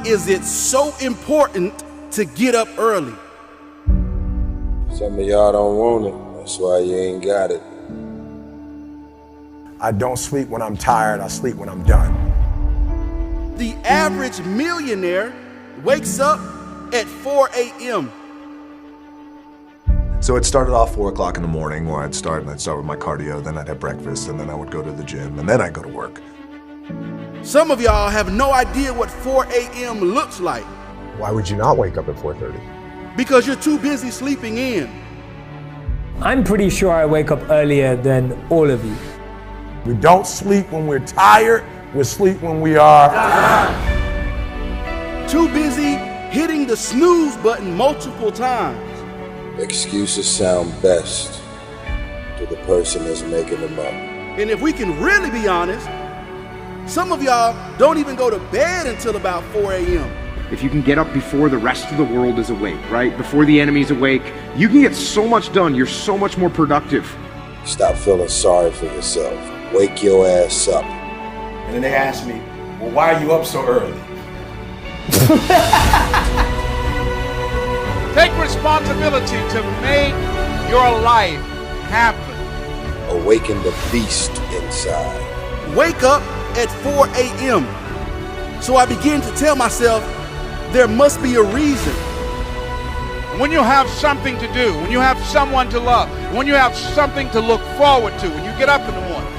is it so important to get up early? Some of y'all don't want it. That's why you ain't got it. I don't sleep when I'm tired. I sleep when I'm done. The average millionaire wakes up at 4 a.m. So it started off 4 o'clock in the morning where I'd start with my cardio, then I'd have breakfast, and then I would go to the gym, and then I'd go to work. Some of y'all have no idea what 4 a.m. looks like. Why would you not wake up at 4:30? Because you're too busy sleeping in. I'm pretty sure I wake up earlier than all of you. We don't sleep when we're tired. We sleep when we are Too busy hitting the snooze button multiple times. Excuses sound best to the person that's making them up. And if we can really be honest, some of y'all don't even go to bed until about 4 a.m. If you can get up before the rest of the world is awake, right? Before the enemy's awake, you can get so much done. You're so much more productive. Stop feeling sorry for yourself. Wake your ass up. And then they ask me, well, why are you up so early? Take responsibility to make your life happen. Awaken the beast inside. Wake up at 4 a.m. So I begin to tell myself there must be a reason. When you have something to do, when you have someone to love, when you have something to look forward to, when you get up in the morning.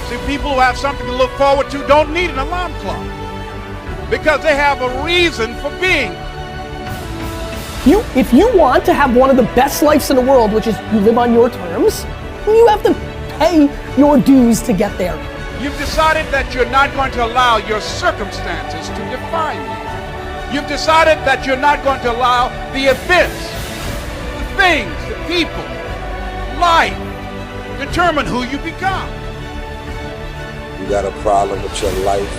See, people who have something to look forward to don't need an alarm clock because they have a reason for being. If you want to have one of the best lives in the world, which is you live on your terms, you have to pay your dues to get there. You've decided that you're not going to allow your circumstances to define you. You've decided that you're not going to allow the events, the things, the people, life, determine who you become. You got a problem with your life.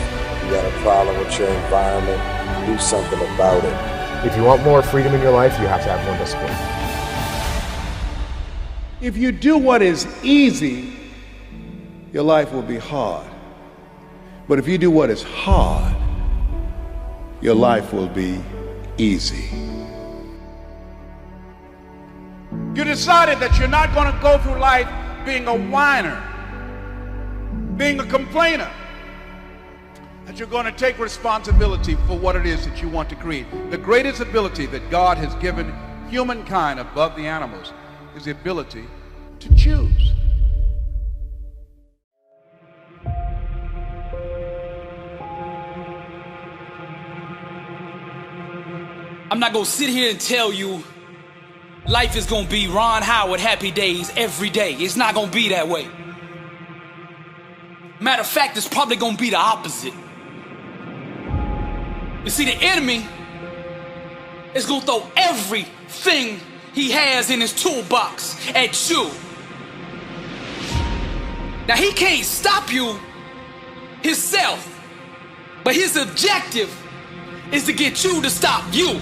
You got a problem with your environment. Do something about it. If you want more freedom in your life, you have to have more discipline. If you do what is easy, your life will be hard. But if you do what is hard, your life will be easy. You decided that you're not going to go through life being a whiner, being a complainer, that you're going to take responsibility for what it is that you want to create. The greatest ability that God has given humankind above the animals is the ability to choose. I'm not gonna sit here and tell you life is gonna be Ron Howard happy days every day. It's not gonna be that way. Matter of fact, it's probably gonna be the opposite. You see, the enemy is gonna throw everything he has in his toolbox at you. Now, he can't stop you himself, but his objective is to get you to stop you.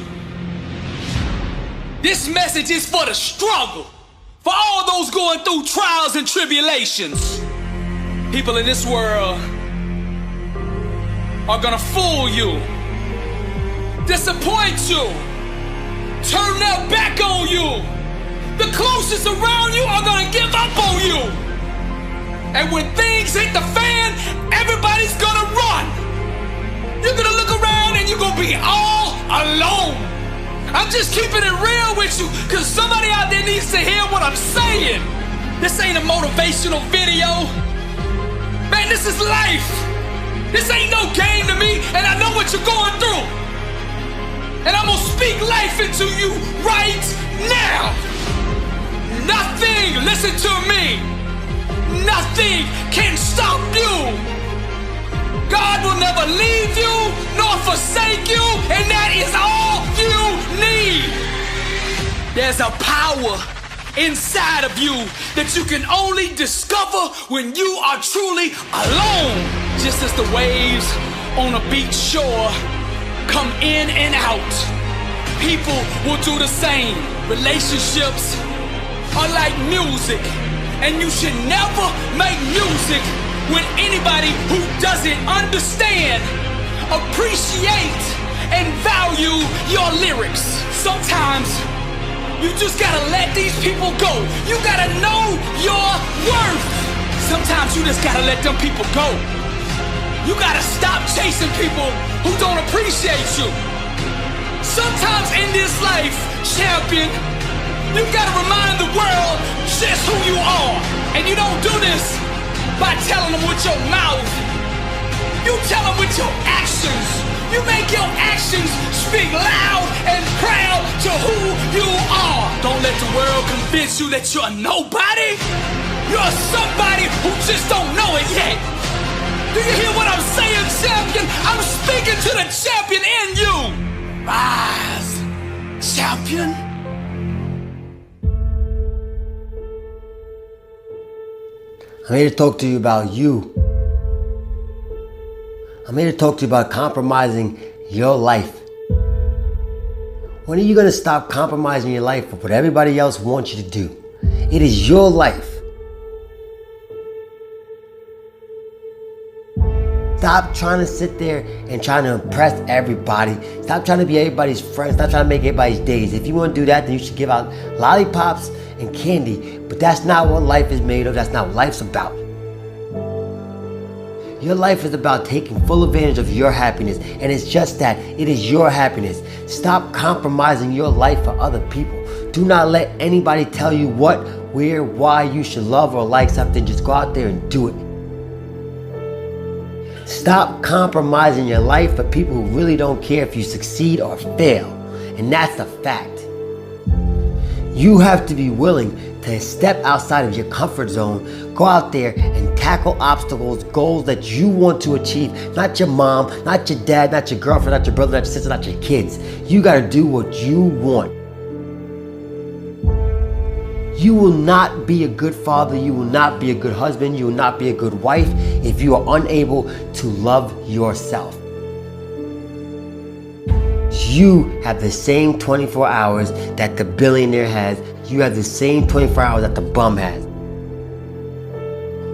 This message is for the struggle, for all those going through trials and tribulations. People in this world are gonna fool you, disappoint you, turn their back on you. The closest around you are gonna give up on you. And when things hit the fan, everybody's gonna run. You're gonna look around and you're gonna be all alone. I'm just keeping it real with you, cause somebody out there needs to hear what I'm saying. This ain't a motivational video. Man, this is life. This ain't no game to me, and I know what you're going through. And I'm gonna speak life into you right now. Nothing, listen to me, nothing can stop you. God will never leave you nor forsake you, and that is all you need. There's a power inside of you that you can only discover when you are truly alone. Just as the waves on a beach shore come in and out, people will do the same. Relationships are like music, and you should never make music with anybody who doesn't understand, appreciate, and value your lyrics. Sometimes you just gotta let these people go. You gotta know your worth. Sometimes you just gotta let them people go. You gotta stop chasing people who don't appreciate you. Sometimes in this life, champion, you gotta remind the world just who you are. And you don't do this by telling them with your mouth. You tell them with your actions. You make your actions speak loud and proud to who you are. Don't let the world convince you that you're nobody. You're somebody who just don't know it yet. Do you hear what I'm saying, champion? I'm speaking to the champion in you. Rise, champion. I'm here to talk to you about you. I'm here to talk to you about compromising your life. When are you going to stop compromising your life for what everybody else wants you to do? It is your life. Stop trying to sit there and trying to impress everybody. Stop trying to be everybody's friend. Stop trying to make everybody's days. If you want to do that, then you should give out lollipops and candy. But that's not what life is made of. That's not what life's about. Your life is about taking full advantage of your happiness. And it's just that. It is your happiness. Stop compromising your life for other people. Do not let anybody tell you what, where, why you should love or like something. Just go out there and do it. Stop compromising your life for people who really don't care if you succeed or fail. And that's a fact. You have to be willing to step outside of your comfort zone, go out there and tackle obstacles, goals that you want to achieve. Not your mom, not your dad, not your girlfriend, not your brother, not your sister, not your kids. You gotta do what you want. You will not be a good father, you will not be a good husband, you will not be a good wife if you are unable to love yourself. You have the same 24 hours that the billionaire has. You have the same 24 hours that the bum has.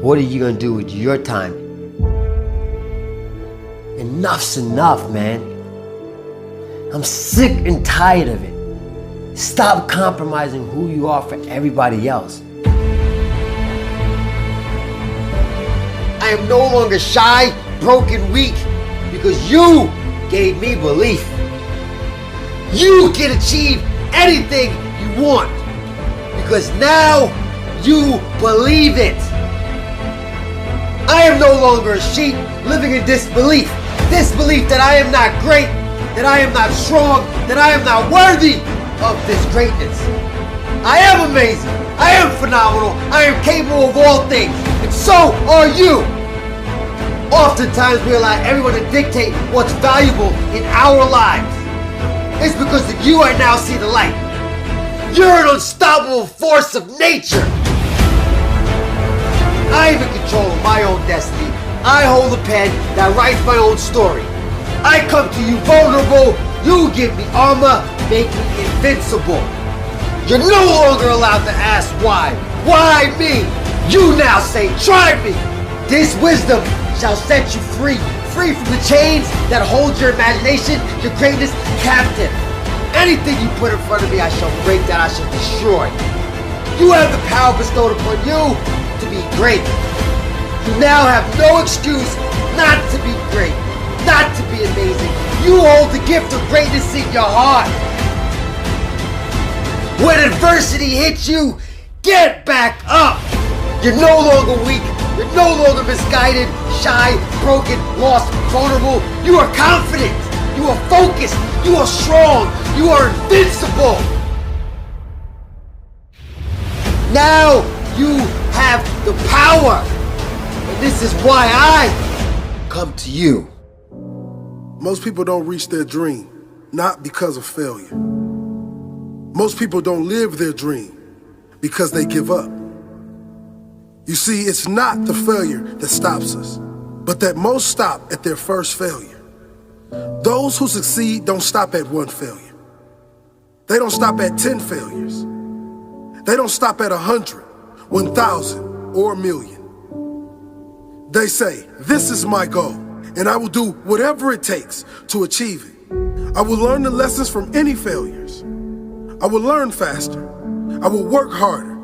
What are you gonna do with your time? Enough's enough, man. I'm sick and tired of it. Stop compromising who you are for everybody else. I am no longer shy, broken, weak, because you gave me belief. You can achieve anything you want, because now you believe it. I am no longer a sheep living in disbelief. Disbelief that I am not great, that I am not strong, that I am not worthy of this greatness. I am amazing. I am phenomenal. I am capable of all things. And so are you. Oftentimes we allow everyone to dictate what's valuable in our lives. It's because of you I now see the light. You're an unstoppable force of nature. I am in control of my own destiny. I hold a pen that writes my own story. I come to you vulnerable. You give me armor, make me invincible. You're no longer allowed to ask why. Why me? You now say, try me. This wisdom shall set you free. Free from the chains that hold your imagination, your greatness captive. Anything you put in front of me, I shall break that, I shall destroy. You have the power bestowed upon you to be great. You now have no excuse not to be great, not to be amazing. You hold the gift of greatness in your heart. When adversity hits you, get back up. You're no longer weak. You're no longer misguided, shy, broken, lost, vulnerable. You are confident. You are focused. You are strong. You are invincible. Now you have the power. And this is why I come to you. Most people don't reach their dream, not because of failure. Most people don't live their dream because they give up. You see, it's not the failure that stops us, but that most stop at their first failure. Those who succeed don't stop at one failure. They don't stop at 10 failures. They don't stop at 100, 1,000, or 1,000,000. They say, this is my goal, and I will do whatever it takes to achieve it. I will learn the lessons from any failures. I will learn faster. I will work harder.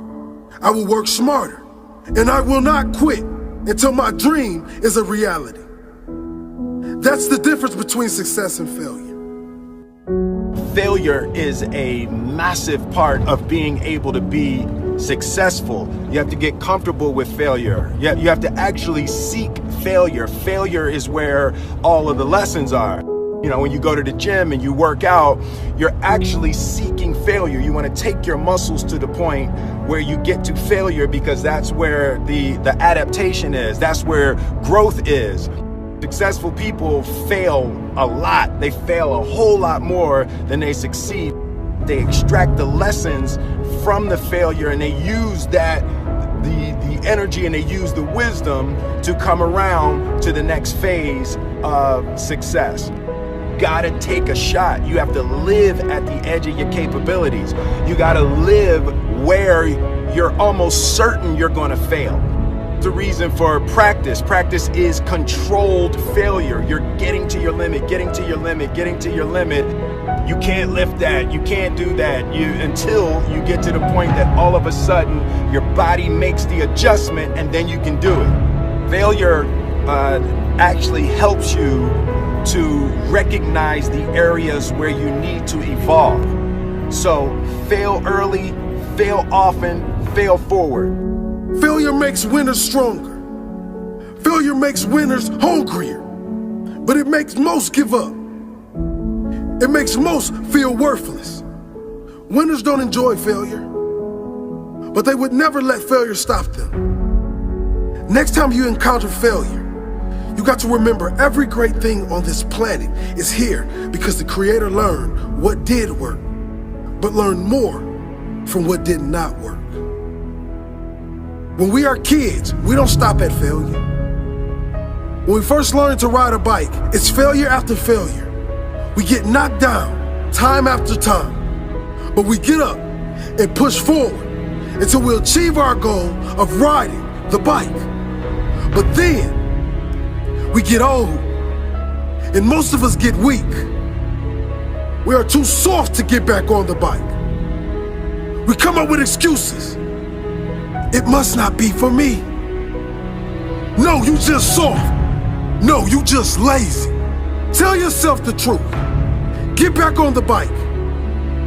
I will work smarter. And I will not quit until my dream is a reality. That's the difference between success and failure. Failure is a massive part of being able to be successful. You have to get comfortable with failure. You have to actually seek failure. Failure is where all of the lessons are. You know, when you go to the gym and you work out, you're actually seeking failure. You want to take your muscles to the point where you get to failure, because that's where the adaptation is. That's where growth is. Successful people fail a lot. They fail a whole lot more than they succeed. They extract the lessons from the failure, and they use that, the energy, and they use the wisdom to come around to the next phase of success. Gotta take a shot. You have to live at the edge of your capabilities. You gotta live where you're almost certain you're gonna fail. The reason for practice. Practice is controlled failure. You're getting to your limit, getting to your limit, getting to your limit. You can't lift that, you can't do that, until you get to the point that all of a sudden your body makes the adjustment, and then you can do it. Failure actually helps you to recognize the areas where you need to evolve. So fail early, fail often, fail forward. Failure makes winners stronger. Failure makes winners hungrier. But it makes most give up. It makes most feel worthless. Winners don't enjoy failure, but they would never let failure stop them. Next time you encounter failure, you got to remember every great thing on this planet is here because the Creator learned what did work, but learned more from what did not work. When we are kids, we don't stop at failure. When we first learn to ride a bike, it's failure after failure. We get knocked down time after time, but we get up and push forward until we achieve our goal of riding the bike. But then we get old, and most of us get weak. We are too soft to get back on the bike. We come up with excuses. It must not be for me. No, you just soft. No, you just lazy. Tell yourself the truth. Get back on the bike.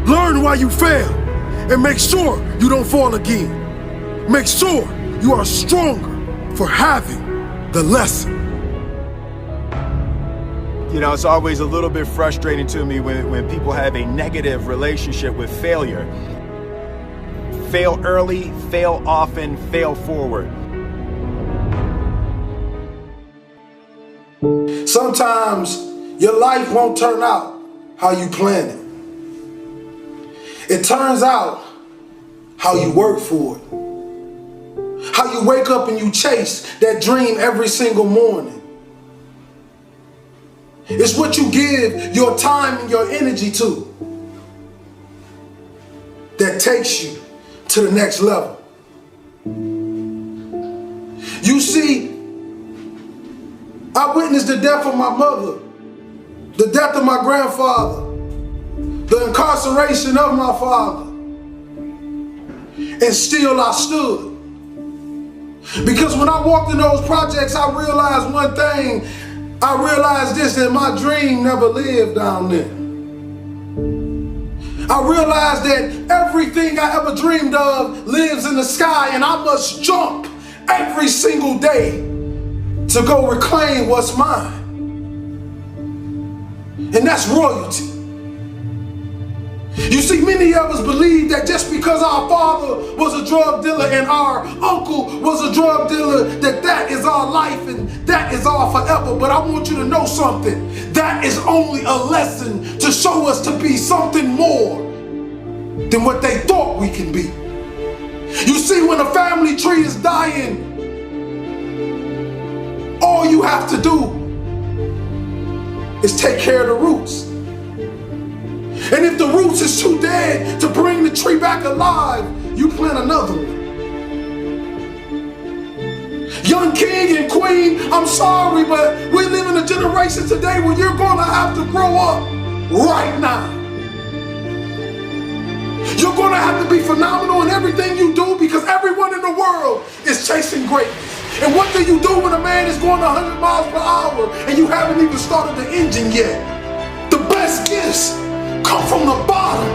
Learn why you failed, and make sure you don't fall again. Make sure you are stronger for having the lesson. You know, it's always a little bit frustrating to me when people have a negative relationship with failure. Fail early, fail often, fail forward. Sometimes your life won't turn out how you planned it. It turns out how you work for it. How you wake up and you chase that dream every single morning. It's what you give your time and your energy to that takes you to the next level. You see, I witnessed the death of my mother, the death of my grandfather, the incarceration of my father, and still I stood. Because when I walked in those projects, I realized one thing. I realized this, that my dream never lived down there. I realized that everything I ever dreamed of lives in the sky, and I must jump every single day to go reclaim what's mine. And that's royalty. You see, many of us believe that just because our father was a drug dealer and our uncle was a drug dealer, that is our life and that is our forever. But I want you to know something. That is only a lesson to show us to be something more than what they thought we can be. You see, when a family tree is dying, all you have to do is take care of the roots. And if the roots is too dead to bring the tree back alive, you plant another one. Young king and queen, I'm sorry, but we live in a generation today where you're gonna have to grow up right now. You're gonna have to be phenomenal in everything you do because everyone in the world is chasing greatness. And what do you do when a man is going 100 miles per hour and you haven't even started the engine yet? The best gifts come from the bottom.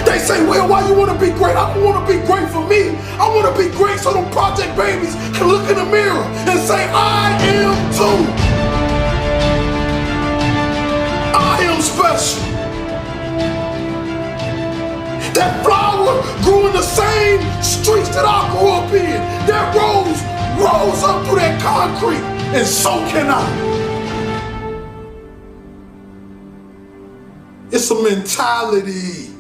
They say, well, why you want to be great? I don't want to be great for me. I want to be great so them project babies can look in the mirror and say, I am too. I am special. That flower grew in the same streets that I grew up in. That rose up through that concrete, and so can I. It's a mentality.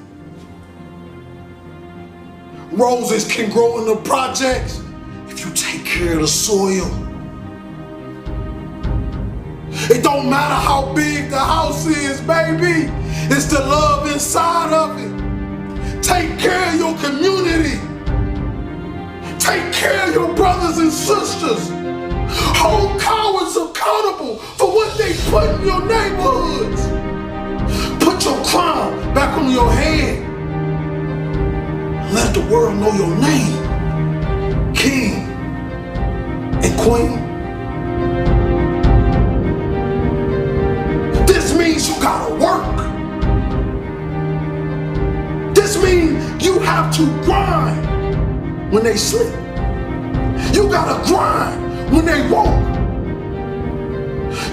Roses can grow in the projects if you take care of the soil. It don't matter how big the house is, baby. It's the love inside of it. Take care of your community. Take care of your brothers and sisters. Hold cowards accountable for what they put in your neighborhoods. Put your crown back on your head. Let the world know your name, king and queen. This means you gotta work. This means you have to grind when they sleep. You gotta grind when they won't.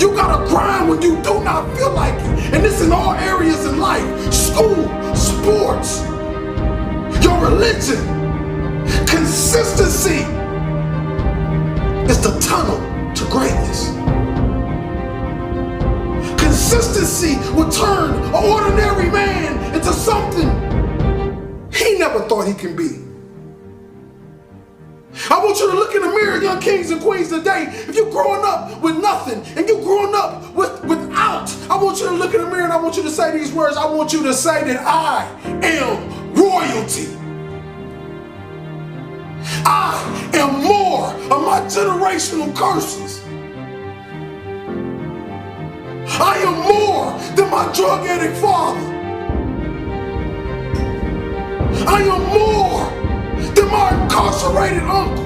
You gotta grind when you do not feel like it. And this in all areas in life. School, sports, your religion. Consistency is the tunnel to greatness. Consistency will turn an ordinary man into something he never thought he can be. I want you to look in the mirror, young kings and queens, today. If you're growing up with nothing and you're growing up without, I want you to look in the mirror and I want you to say these words. I want you to say that I am royalty. I am more of my generational curses. I am more than my drug addict father. I am more than my incarcerated uncle.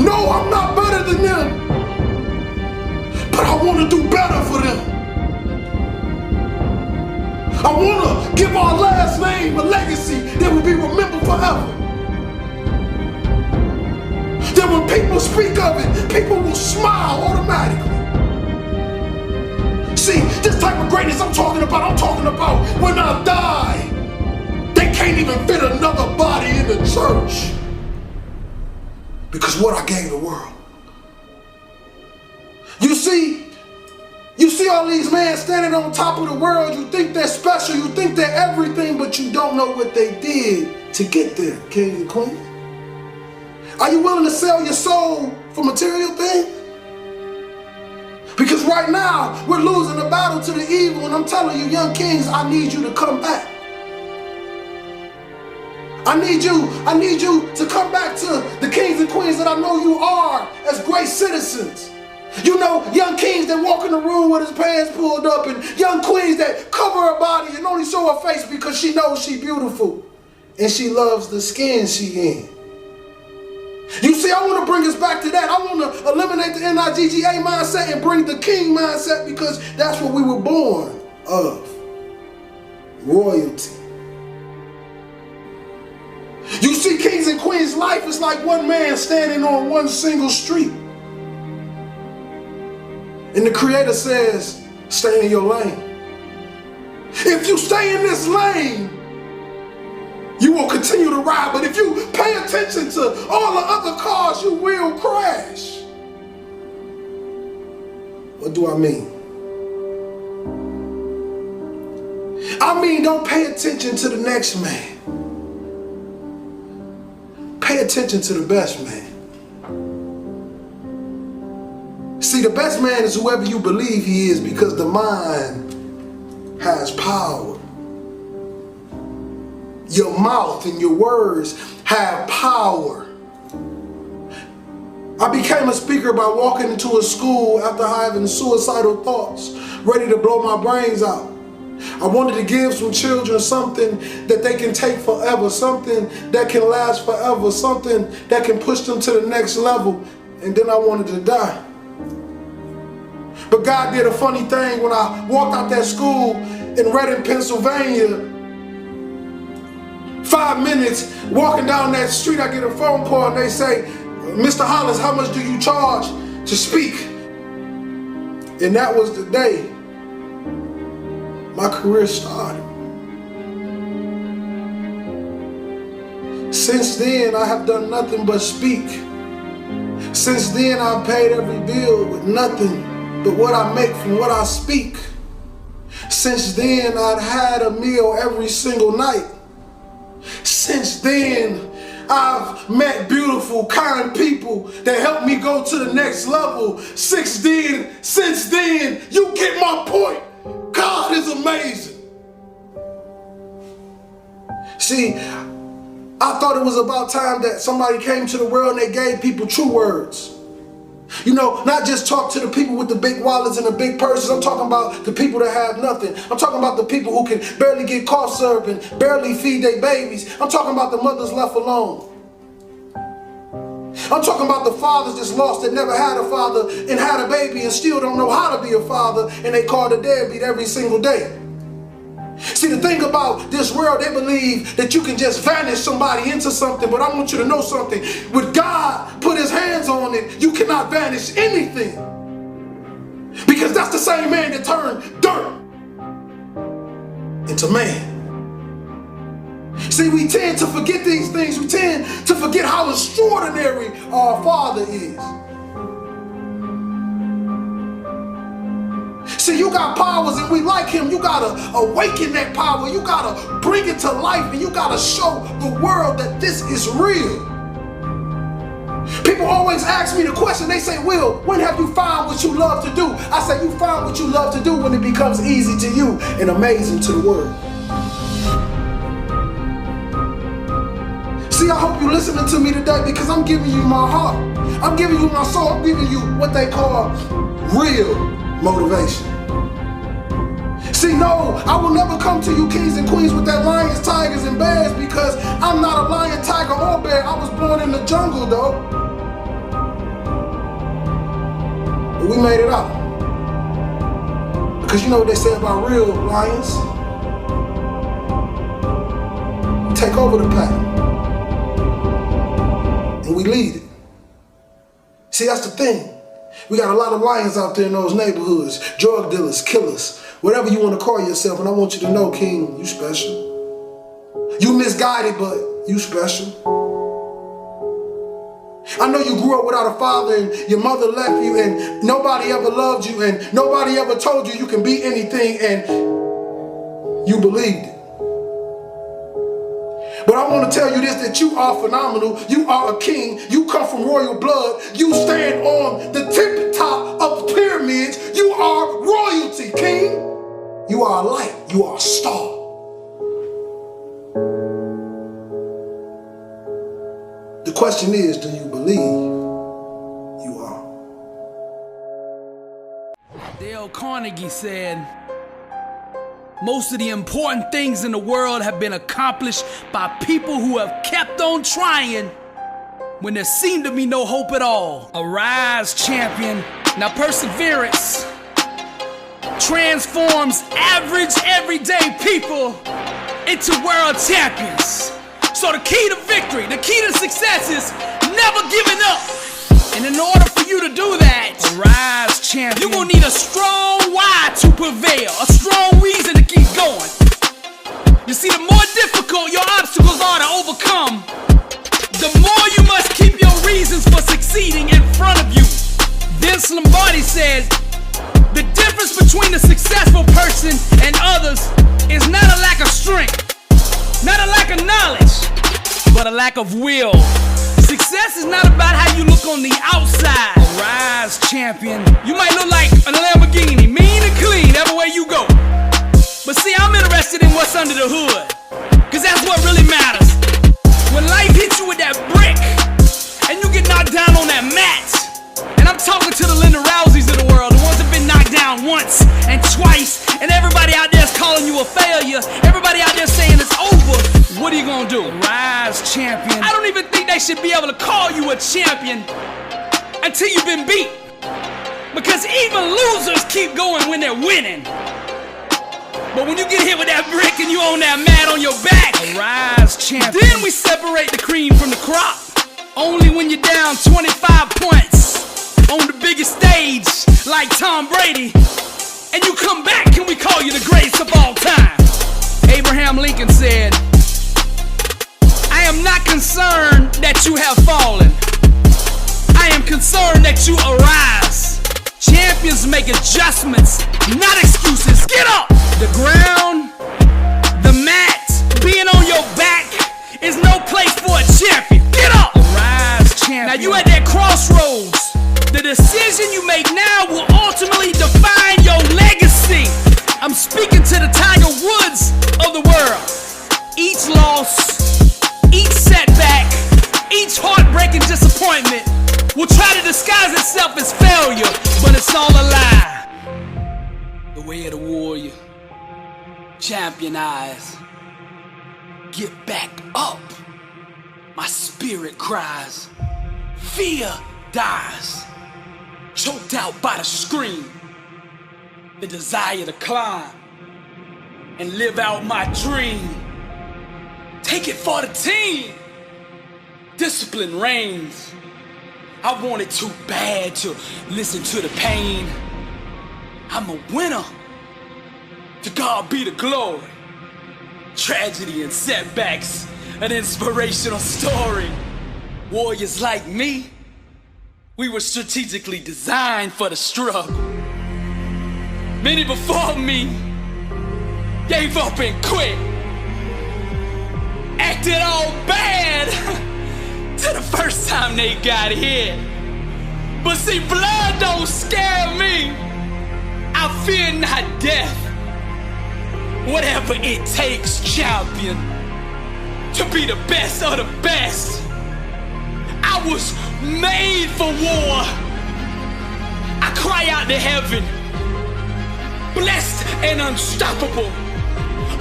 No, I'm not better than them, but I want to do better for them. I want to give our last name a legacy that will be remembered forever. That when people speak of it, people will smile automatically. See, this type of greatness I'm talking about when I die, they can't even fit another body in the church because what I gave the world. You see all these men standing on top of the world. You think they're special, you think they're everything, but you don't know what they did to get there, kings and queens. Are you willing to sell your soul for material things? Because right now, we're losing the battle to the evil, and I'm telling you, young kings, I need you to come back. I need you to come back to the kings and queens that I know you are as great citizens. You know, young kings that walk in the room with his pants pulled up, and young queens that cover her body and only show her face because she knows she's beautiful and she loves the skin she in. You see, I want to bring us back to that. I want to eliminate the NIGGA mindset and bring the king mindset because that's what we were born of. Royalty. You see, kings and queens, life is like one man standing on one single street. And the Creator says, stay in your lane. If you stay in this lane, you will continue to ride. But if you pay attention to all the other cars, you will crash. What do I mean? I mean, don't pay attention to the next man. Pay attention to the best man. See, the best man is whoever you believe he is because the mind has power. Your mouth and your words have power. I became a speaker by walking into a school after having suicidal thoughts, ready to blow my brains out. I wanted to give some children something that they can take forever, something that can last forever, something that can push them to the next level, and then I wanted to die. But God did a funny thing when I walked out that school in Reading, Pennsylvania. 5 minutes walking down that street, I get a phone call and they say, Mr. Hollis, how much do you charge to speak? And that was the day my career started. Since then, I have done nothing but speak. Since then, I've paid every bill with nothing but what I make from what I speak. Since then, I've had a meal every single night. Since then, I've met beautiful, kind people that helped me go to the next level. Since then, you get my point. God is amazing. See, I thought it was about time that somebody came to the world and they gave people true words. You know, not just talk to the people with the big wallets and the big purses. I'm talking about the people that have nothing. I'm talking about the people who can barely get cough syrup and barely feed their babies. I'm talking about the mothers left alone. I'm talking about the fathers that's lost that never had a father and had a baby and still don't know how to be a father, and they call the deadbeat every single day. See, the thing about this world, they believe that you can just vanish somebody into something, but I want you to know something. When God put his hands on it, you cannot vanish anything. Because that's the same man that turned dirt into man. See, we tend to forget these things. We tend to forget how extraordinary our Father is. See, you got powers and we like him. You gotta awaken that power. You gotta bring it to life, and you gotta show the world that this is real. People always ask me the question. They say, Will, when have you found what you love to do? I say, you find what you love to do when it becomes easy to you and amazing to the world. See, I hope you're listening to me today because I'm giving you my heart. I'm giving you my soul. I'm giving you what they call real motivation. See, no, I will never come to you kings and queens with that lions, tigers, and bears because I'm not a lion, tiger, or bear. I was born in the jungle, though. But we made it out. Because you know what they say about real lions? We take over the pack. And we lead it. See, that's the thing. We got a lot of lions out there in those neighborhoods, drug dealers, killers, whatever you want to call yourself. And I want you to know, King, you special. You misguided, but you special. I know you grew up without a father and your mother left you and nobody ever loved you and nobody ever told you you can be anything, and you believed it. But I want to tell you this, that you are phenomenal. You are a king. You come from royal blood. You stand on the tip top of the pyramids. You are royalty, king. You are a light. You are a star. The question is, do you believe you are? Dale Carnegie said, most of the important things in the world have been accomplished by people who have kept on trying when there seemed to be no hope at all. Arise, champion. Now perseverance transforms average, everyday people into world champions. So the key to victory, the key to success is never giving up. And in order for you to do that, arise, champion, you're gonna need a strong why to prevail, a strong reason to keep going. You see, the more difficult your obstacles are to overcome, the more you must keep your reasons for succeeding in front of you. Vince Lombardi said, the difference between a successful person and others is not a lack of strength, not a lack of knowledge, but a lack of will. Success is not about how you look on the outside. Arise, champion. You might look like a Lamborghini, mean and clean everywhere you go. But see, I'm interested in what's under the hood, cause that's what really matters. When life hits you with that brick and you get knocked knocked down on that mat. And I'm talking to the Linda Rouseys of the world, the ones that been knocked down once and twice, and everybody out there is calling you a failure. Everybody out there saying it's over. What are you gonna do? Rise, champion. I don't even think they should be able to call you a champion until you've been beat. Because even losers keep going when they're winning. But when you get hit with that brick and you on that mat on your back, rise, champion. Then we separate the cream from the crop. Only when you're down 25 points on the biggest stage like Tom Brady, and you come back and we call you the greatest of all time. Abraham Lincoln said, I am not concerned that you have fallen. I am concerned that you arise. Champions make adjustments, not excuses. Get up! The ground, the mat, being on your back is no place for a champion. Get up! Arise, champion. Now you at that crossroads. The decision you make now will ultimately define your legacy. I'm speaking to the Tiger Woods of the world. Each loss, each setback, each heartbreaking disappointment will try to disguise itself as failure, but it's all a lie. The way of the warrior, champion eyes. Get back up, my spirit cries. Fear dies, choked out by the scream. The desire to climb and live out my dream. Take it for the team. Discipline reigns. I want it too bad to listen to the pain. I'm a winner. To God be the glory. Tragedy and setbacks, an inspirational story. Warriors like me, we were strategically designed for the struggle. Many before me gave up and quit. Acted all bad to the first time they got hit. But see, blood don't scare me. I fear not death. Whatever it takes, champion, to be the best of the best. I was made for war. I cry out to heaven, blessed and unstoppable,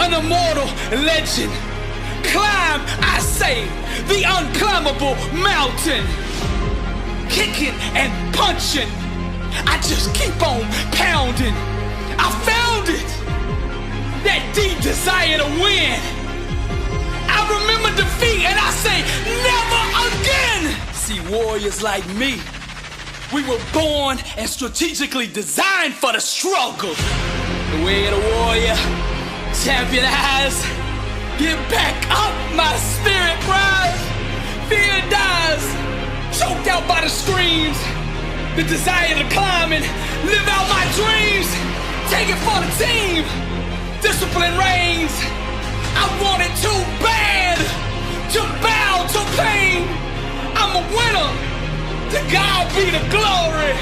an immortal legend. Climb, I say, the unclimbable mountain. Kicking and punching, I just keep on pounding. I found it, that deep desire to win. I remember defeat and I say, never again. See, warriors like me, we were born and strategically designed for the struggle. The way of the warrior, champion eyes. Get back up, my spirit cries. Fear dies, choked out by the screams. The desire to climb and live out my dreams. Take it for the team. Discipline reigns. I want it too bad to bow to pain. I'm a winner. To God be the glory.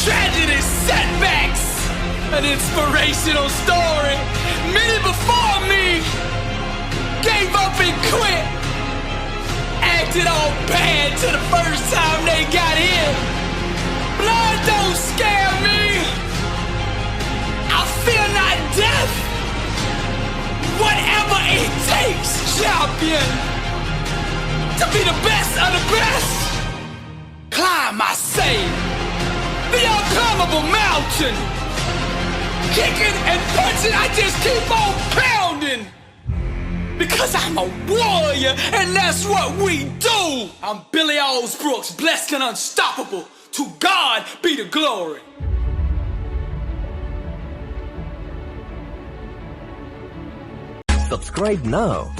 Tragedy, setbacks, an inspirational story. Many before me gave up and quit. Acted all bad to the first time they got hit. Blood don't scare me. I fear not death. Whatever it takes, champion, to be the best of the best. Climb, I say, the unclimbable mountain. Kicking and punching, I just keep on pounding. Because I'm a warrior, and that's what we do. I'm Billy Alsbrooks, blessed and unstoppable. To God be the glory. Subscribe now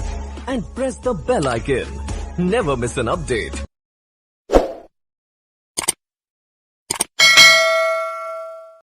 and press the bell icon. Never miss an update.